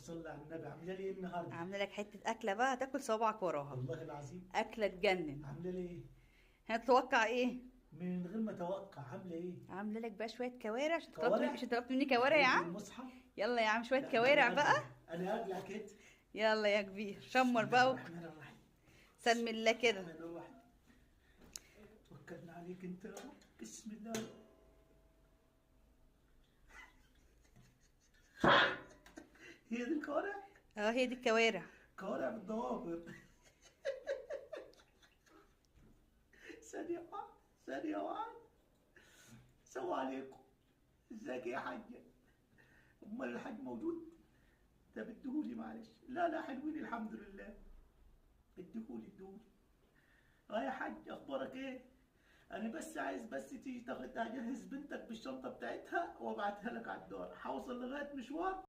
صل على النبي. عامله لي ايه النهارده؟ عامله لك حته اكله بقى هتاكل صوابعك وراها. والله العظيم. اكله تجنن. عامله لي ايه؟ هتتوقع ايه؟ من غير ما اتوقع عامله ايه؟ عامله لك بقى شويه كوارع عشان طلبت كوارع؟ عشان طلبت مني كوارع يا عليك عم. المصحف. يلا يا عم شويه لا ده كوارع انا بقى. اقلع، انا اقلع كده. يلا يا كبير بسم شمر الله بقى الرحمن الرحيم. سمي الله كده. الرحمن الرحيم. توكلنا عليك انت يا رب. بسم الله. هي دي الكوارع؟ اه هي دي الكوارع. كوارع بالضوافر. ثانية واحدة، ثانية واحدة. السلام عليكم. ازيك يا حاجة؟ امال الحاج موجود؟ طب اديهولي معلش. لا لا حلوين الحمد لله. اديهولي اديهولي. اه يا حاج اخبارك ايه؟ انا بس عايز بس تيجي تاخد اجهز بنتك بالشنطة بتاعتها وابعتها لك على الدار. هوصل لغاية مشوار